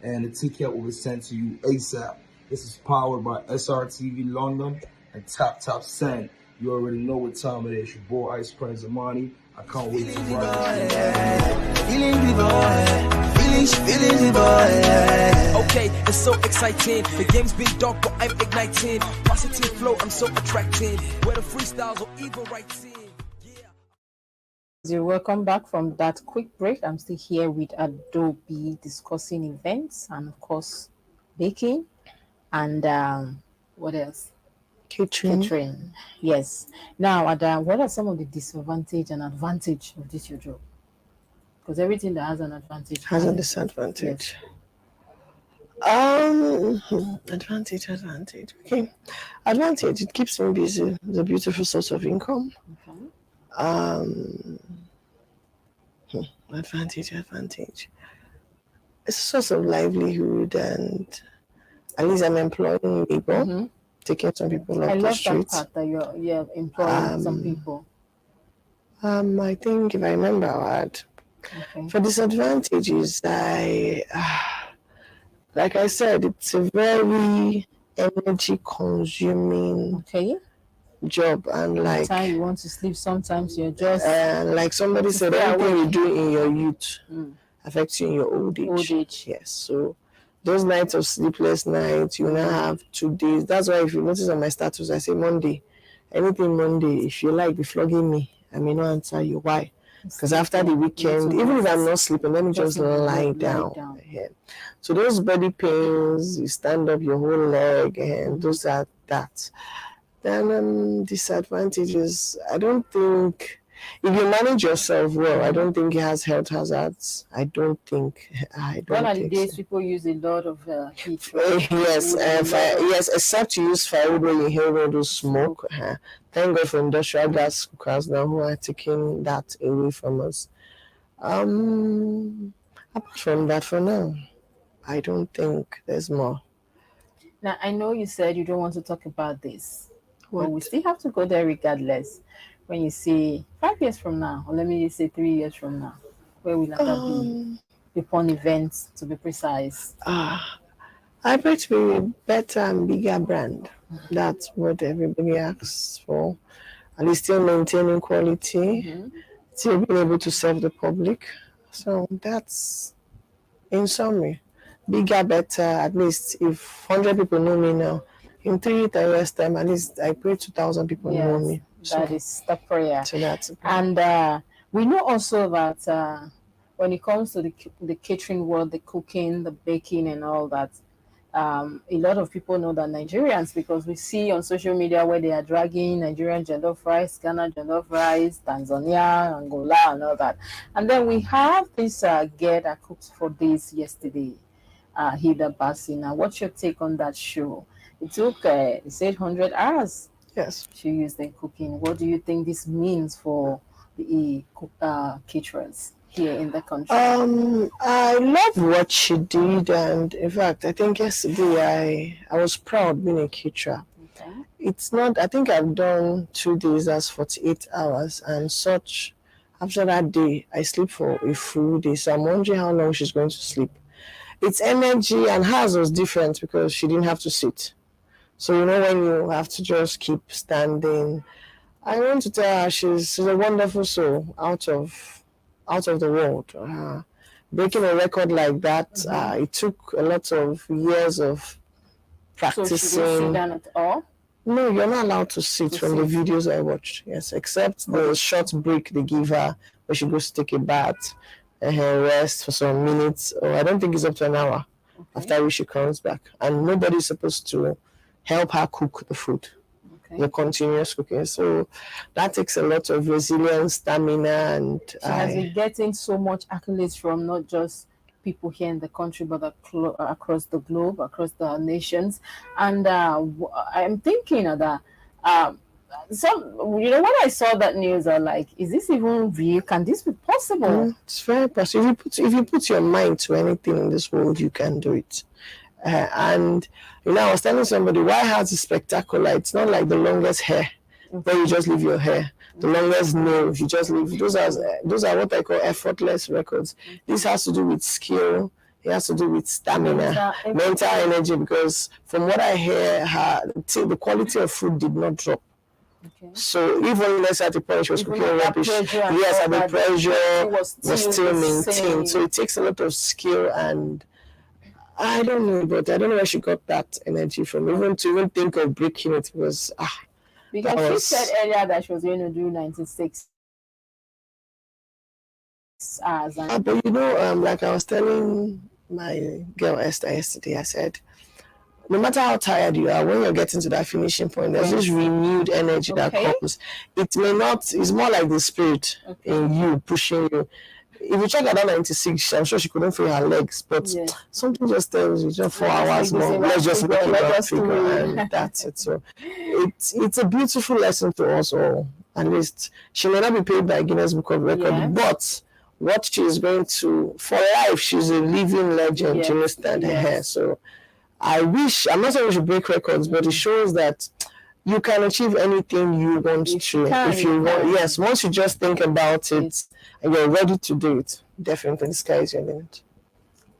and the ticket will be sent to you ASAP. This is powered by SRTV London and TapTap Send. You already know what time it is. Your boy Ice Prince Amani. I can't wait to ride this.
Okay, it's so exciting. The game's been dark, but I'm igniting. Positive flow, I'm so attracting. Where the freestyles or even writing.
Welcome back from that quick break. I'm still here with Adobe discussing events and, of course, baking and what else? Catering. Yes. Now, Ada, what are some of the disadvantage and advantage of this your job? Because everything that has an advantage
has a disadvantage.
Yes.
Advantage. Okay. Advantage, it keeps me busy. It's a beautiful source of income. Advantage. It's a source of livelihood, and at least I'm employing people, taking some people off the streets.
I love that part that you're employing some people.
I think if I remember right. Okay. For disadvantages, like I said, it's a very energy consuming
Okay.
job, and like
Time you want to sleep, sometimes you're just
like somebody said,
stay
everything you
awake.
do in your youth
Mm.
affects you in your old age.
Old age.
Yes. So those nights of sleepless nights, you now have 2 days. That's why if you notice on my status, I say Monday. Anything Monday, if you like, be flogging me. I may not answer you. Why? Because after the weekend, even if I'm not sleeping, let me just lie down. Yeah. So those body pains, you stand up your whole leg, and those are that. Then disadvantages, I don't think, if you manage yourself well, I don't think it has health hazards. I don't think.
Gone are the
think
days
so.
people use a lot of heat. Right?
Yes,
Wood and a lot of
yes, except you use firewood when you inhale all those smoke. Thank God for industrial gas cookers now who are taking that away from us. Apart from that, for now, I don't think there's more.
Now, I know you said you don't want to talk about this, but we
What?
still have to go there regardless. When you say 5 years from now, or let me just say 3 years from now, where will that be? Upon events, to be precise.
I bet to be a better and bigger brand. That's what everybody asks for. And it's still maintaining quality, still being able to serve the public. So that's, in summary, bigger, better. At least if 100 people know me now, in 3 years time, at least I pray 2,000 people know me. So,
that is the prayer.
so that's it.
And we know also that when it comes to the catering world, the cooking, the baking, and all that, a lot of people know that Nigerians, because we see on social media where they are dragging Nigerian jollof rice, Ghana jollof rice, Tanzania, Angola, and all that. And then we have this girl that cooked for days yesterday, Hilda Basina. What's your take on that show? It took, it said 100 hours.
Yes.
She used in cooking. What do you think this means for the caterers here in the country?
I love what she did, and in fact, I think yesterday I was proud being a caterer.
Okay.
It's not, I think I've done 2 days as 48 hours and such. After that day, I sleep for a full day. So I'm wondering how long she's going to sleep. Its energy and hers was different because she didn't have to sit. So, you know, when you have to just keep standing, I want to tell her she's a wonderful soul out of the world. Breaking a record like that, it took a lot of years of practicing.
So she didn't sit down at all?
No, you're not allowed to sit from the videos I watched. Yes, except the short break they give her where she goes to take a bath and rest for some minutes. Or I don't think it's up to an hour. After which she comes back. And nobody's supposed to help her cook the food. The continuous cooking. So that takes a lot of resilience, stamina, and
she has been getting so much accolades from not just people here in the country, but across the globe, across the nations. And I'm thinking that when I saw that news, I'm like, is this even real? Can this be possible?
It's very possible. If you put your mind to anything in this world, you can do it. And you know, I was telling somebody, why has it spectacular? It's not like the longest hair, where you just leave your hair. The longest nail, you just leave. Those are what I call effortless records. This has to do with skill. It has to do with stamina, mental energy. Because from what I hear, the quality of food did not drop.
Okay.
So even less at the point she was cooking rubbish, yes, at the pressure was still maintained. So it takes a lot of skill, and I don't know, but I don't know where she got that energy from. Even to think of breaking it was
because she said earlier that she was going to do 96 hours.
But you know, like I was telling my girl Esther yesterday, I said, no matter how tired you are, when you're getting to that finishing point, there's this renewed energy that comes. It may not, it's more like the spirit in you pushing you. If you check at that 96, I'm sure she couldn't feel her legs, but something just tells you just 4 hours more. Let's just make it figure, and that's it. So it's a beautiful lesson to us all. At least she may not be paid by Guinness Book of Records, but what she is going to, for life, she's a living legend. You understand her. So I wish, I'm not saying we should break records, but it shows that you can achieve anything you want to. If you want, yes, once you just think about it and you're ready to do it, definitely the sky is your limit.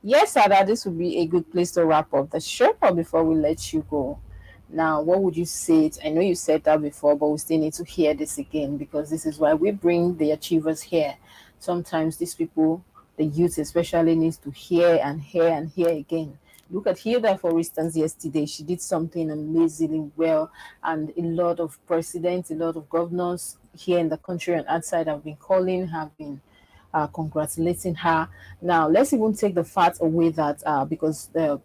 Yes, Ada, this would be a good place to wrap up the show. But before we let you go, now, what would you say? I know you said that before, but we still need to hear this again because this is why we bring the achievers here. Sometimes these people, the youth especially, needs to hear and hear and hear again. Look at Hilda, for instance, yesterday. She did something amazingly well, and a lot of presidents, a lot of governors here in the country and outside have been calling, have been congratulating her. Now, let's even take the fact away that because the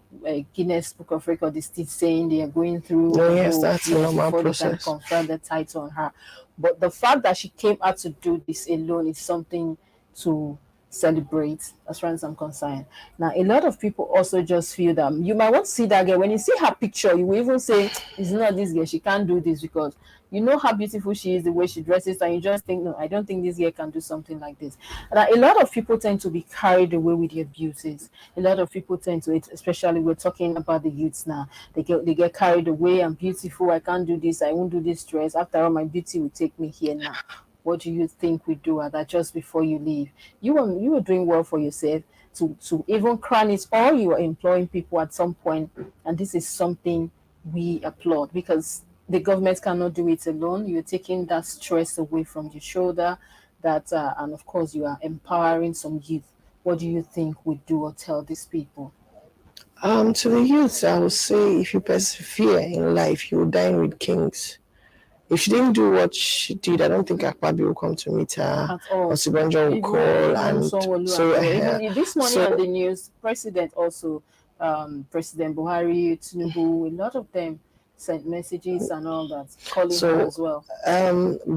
Guinness Book of Record is still saying they are going through
No,
the
yes,
whole
that's a
years
normal
before they can
process.
confer the title on her. But the fact that she came out to do this alone is something to celebrate as far as I'm concerned. Now, a lot of people also just feel that you might want to see that girl. When you see her picture, you will even say, it's not this girl, she can't do this because you know how beautiful she is, the way she dresses, and you just think, no, I don't think this girl can do something like this. And a lot of people tend to be carried away with their beauties. A lot of people tend to, especially we're talking about the youths now. They get carried away. I'm beautiful. I can't do this. I won't do this dress. After all, my beauty will take me here now. What do you think we do at that just before you leave? You were doing well for yourself to even crown it, or you are employing people at some point, and this is something we applaud because the government cannot do it alone. You're taking that stress away from your shoulder, that and of course you are empowering some youth. What do you think we do or tell these people?
To the youth, I would say if you persevere in life, you will dine with kings. If she didn't do what she did, I don't think Akpabi will come to meet her,
At all.
or Sibanjo will
Even
call, and
Sanwo-Olu
so
at all. Even this morning on
so
the news, President also, President Buhari, Tinubu, a lot of them sent messages and all that, calling her
so
as well.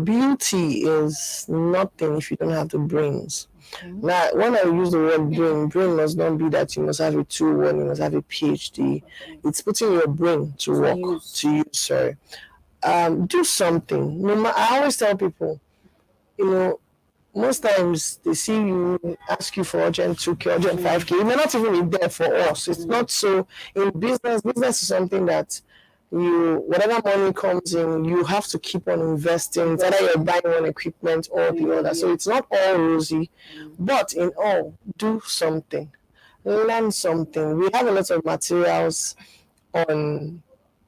beauty is nothing if you don't have the brains. Now, when I use the word brain must not be that you must have a 2-1, you must have a PhD. It's putting your brain to work, to use, sorry. Do something. I always tell people, you know, most times they see you, ask you for urgent 2K, urgent 5K. It may not even be there for us. It's not so. In business is something that whatever money comes in, you have to keep on investing. It's either you're buying one equipment or the other. So it's not all rosy, but in all, do something, learn something. We have a lot of materials on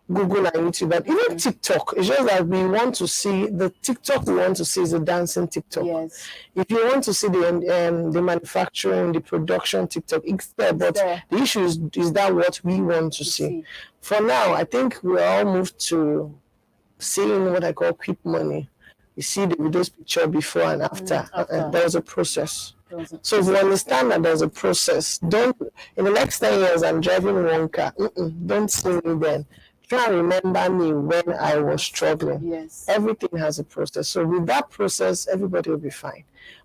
Google and YouTube, and even TikTok. It's just that we want to see the TikTok we want to see is a dancing TikTok.
Yes.
If you want to see the manufacturing, the production TikTok, it's there. But the issue is that what we want to see. For now, I think we're all moved to seeing what I call quick money. You see the videos picture before and after. There's a process. So if you understand that there's a process, don't in the next 10 years I'm driving one car. Don't see me then. Try and remember me when I was struggling.
Yes.
Everything has a process. So with that process, everybody will be fine.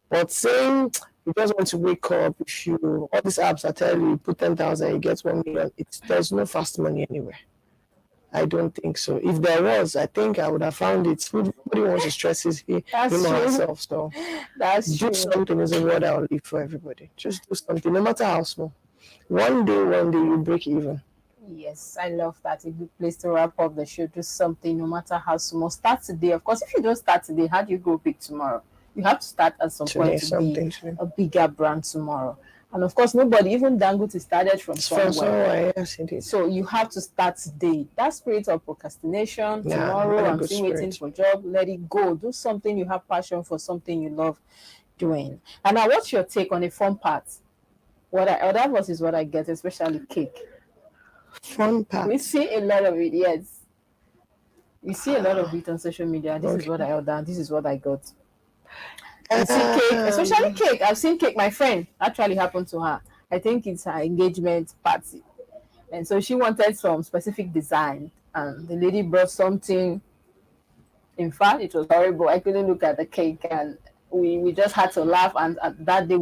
But saying you just want to wake up, if you all these apps are telling you put 10,000, you get 1 million. There's no fast money anywhere. I don't think so. If there was, I think I would have found it. Nobody wants to stress him or herself. So
That's
do
true.
something is a word I'll leave for everybody. Just do something, no matter how small. One day you break even.
Yes, I love that. A good place to wrap up the show. Do something, no matter how small. Start today. Of course, if you don't start today, how do you go big tomorrow? You have to start at some point to be a bigger brand tomorrow. And of course, nobody, even Dangote, started from somewhere.
Yes, indeed.
So you have to start today. That spirit of procrastination, tomorrow, I'm still waiting for a job, let it go. Do something you have passion for, something you love doing. And now, what's your take on the fun part? That was is what I get, especially cake.
Fun part.
We see a lot of it, yes. We see a lot of it on social media. This is what I ordered. This is what I got. You see cake, especially cake. I've seen cake. My friend actually happened to her. I think it's her engagement party. And so she wanted some specific design. And the lady brought something. In fact, it was horrible. I couldn't look at the cake. And we just had to laugh. And that day,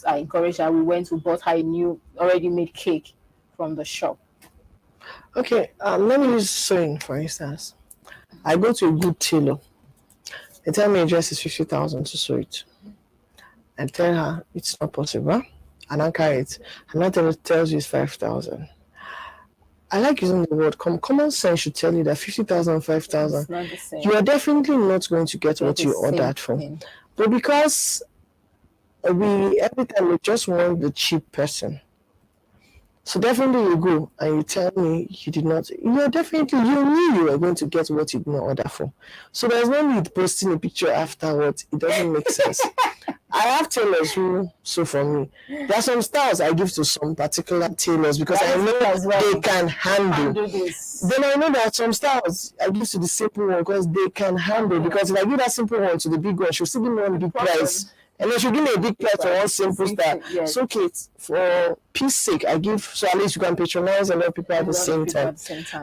I encouraged her. We bought her a new, already made cake from the shop.
Okay, let me use sewing for instance. I go to a good tailor. They tell me a dress is 50,000 to sew it. I tell her it's not possible. I don't carry it. And that tells you it's 5,000. I like using the word common sense should tell you that 50,000, 5,000. You are definitely not going to get what you ordered for. But because every time we just want the cheap person. So definitely you go and you tell me you did not. You're definitely you knew you were going to get what you did not order for. So there's no need posting a picture afterwards. It doesn't make sense. I have tailors who sew for me. There are some styles I give to some particular tailors because I know they can handle. Then I know there are some styles I give to the simple one because they can handle. Because if I give that simple one to the big one, she'll still give me one big price. And then she'll give me a big price for one simple style.
Yes.
So okay, for peace sake, I give so at least you can patronize a lot of people at the same time.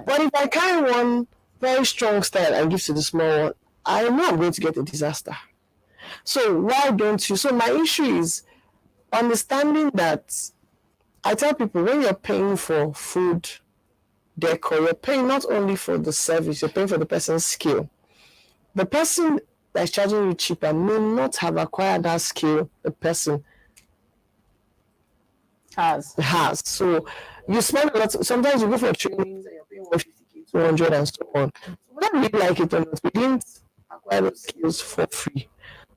But if I carry one very strong style and give to the small one, I know I'm going to get a disaster. So why don't you? So my issue is understanding that I tell people when you're paying for food decor, you're paying not only for the service, you're paying for the person's skill. The person that's charging you cheaper may not have acquired that skill the person has. So you spend a lot. Sometimes you go for trainings and you're paying 150K, 200 and so on. So whether we like it or not, we didn't acquire those skills for free.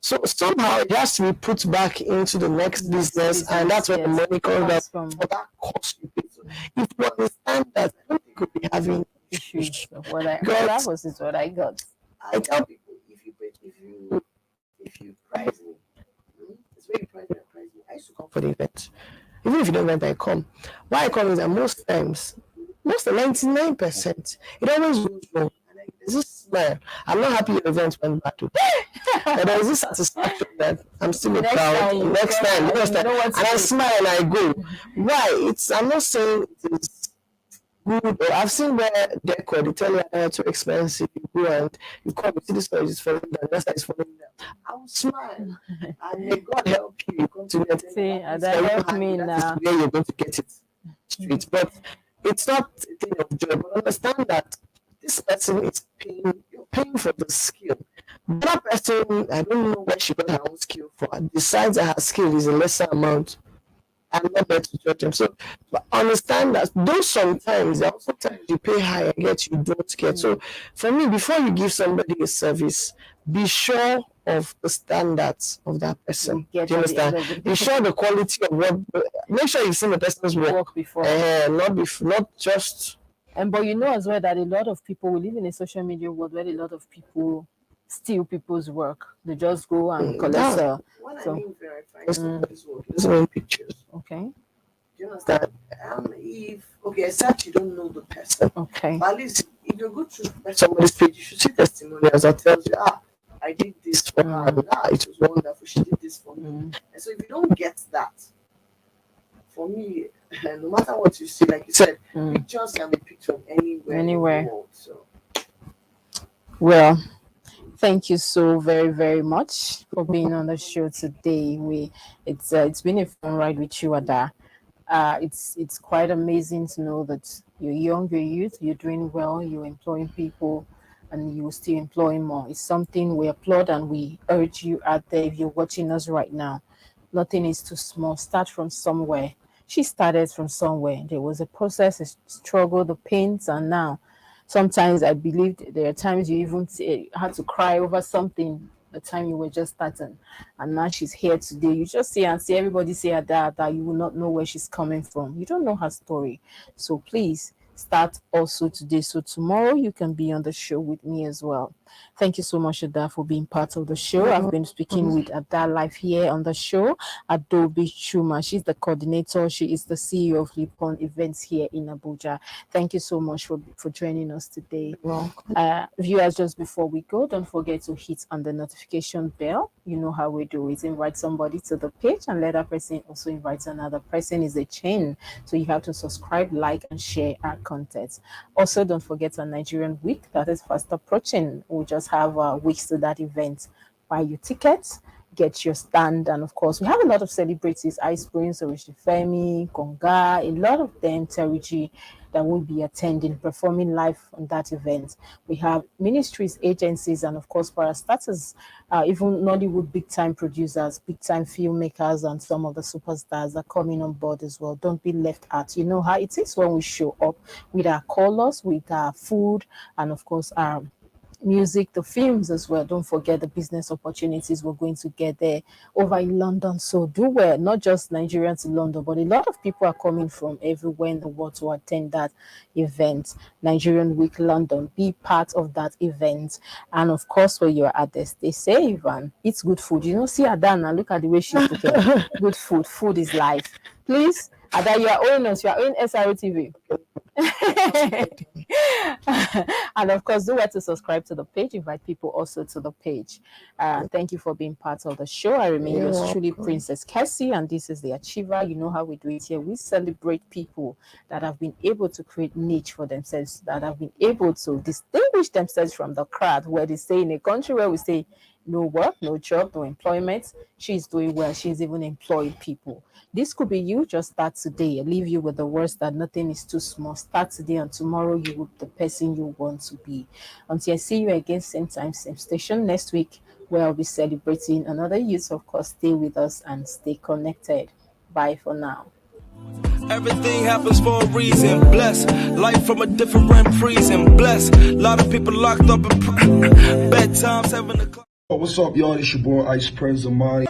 So somehow it has to be put back into the next business, and that's where the money comes out for that cost you pay. So if you understand that, I don't think we'll be having issues.
That was what I got.
I tell people if you price me, it's very price me. I used to come for the event. Even if you don't event, I come. Why I come is that most times, most of 99%, it always goes wrong. There's this smile. I'm not happy your event went bad. But there's this satisfaction that I'm still a crowd. Next time. And I smile and I go. Why? I'm not saying it is good. Or I've seen where decor, they tell you it's too expensive. You go and you come, you see this one is falling down, that's is falling down. I will smile. And may God help you. You come to me and say,
that help me now.
Where you're going to get it straight. But it's not a thing of joy. But understand that this person is paying, you're paying for the skill. That person, I don't know where she got her own skill from. Besides that her skill is a lesser amount, I'm not there to judge them. So but understand that though sometimes there are also times you pay high and yet you don't get. So for me, before you give somebody a service, be sure of the standards of that person. Do you understand? Be sure the quality of what. Make sure you've seen the person's work
before.
Not just.
But you know as well that a lot of people, we live in a social media world where a lot of people steal people's work. They just go and collect.
What I mean verifying somebody's work is in pictures.
Okay.
Do you understand? Except you don't know the person.
Okay.
But at least if you go to somebody's page, you should see testimonials that tells you, I did this for her, and it was wonderful. She did this for me. And so if you don't get that, for me, no matter what you see, like you said, pictures can be picked from anywhere. In the world, so.
Well, thank you so very, very much for being on the show today. It's been a fun ride with you, Ada. It's quite amazing to know that you're young, you're youth, you're doing well, you're employing people, and you will still employ more. It's something we applaud and we urge you out there if you're watching us right now. Nothing is too small. Start from somewhere. She started from somewhere. There was a process, a struggle, the pains, and now sometimes I believe there are times you even had to cry over something the time you were just starting, and now she's here today. You just see and see everybody say that you will not know where she's coming from. You don't know her story. So please start also today. So tomorrow you can be on the show with me as well. Thank you so much, Ada, for being part of the show. I've been speaking with Ada live here on the show. Adobe Chuma. She's the coordinator. She is the CEO of Lipon Events here in Abuja. Thank you so much for joining us today. Viewers, just before we go, don't forget to hit on the notification bell. You know how we do it. Invite somebody to the page and let that person also invite another person. Is a chain. So you have to subscribe, like, and share our content. Also, don't forget our Nigerian week that is fast approaching. We just have weeks to that event. Buy your tickets, get your stand, and of course we have a lot of celebrities: Ice Prince, Orishifemi, Konga, a lot of them, Terigi, that will be attending, performing live on that event. We have ministries, agencies, and of course parastatals, even Nollywood big time producers, big time filmmakers, and some of the superstars are coming on board as well. Don't be left out. You know how it is when we show up with our colors, with our food, and of course our music, the films as well. Don't forget the business opportunities we're going to get there over in London. So do well, not just Nigerians in London, but a lot of people are coming from everywhere in the world to attend that event, Nigerian Week London. Be part of that event. And of course, when you're at there, stay safe and eat good food. You know, see Adana, look at the way she's cooking. Good food. Food is life. Please, Ada, you are owing us. You are owing SRO and of course, do well to subscribe to the page, invite people also to the page. Thank you for being part of the show. I remain yours truly, Princess KESSY, and this is The Achiever. You know how we do it here. We celebrate people that have been able to create niche for themselves, that have been able to distinguish themselves from the crowd, where they say in a country where we say no work, no job, no employment, she's doing well. She's even employing people. This could be you. Just start today. I leave you with the words that nothing is too small. Start today, and tomorrow you will be the person you want to be. Until I see you again, same time, same station next week, where I'll be celebrating another youth. Of course, stay with us and stay connected. Bye for now.
Everything happens for a reason. Bless life from a different prison. Bless a lot of people locked up in bedtime 7 o'clock.
What's up, y'all? It's your boy Ice Prince of mine.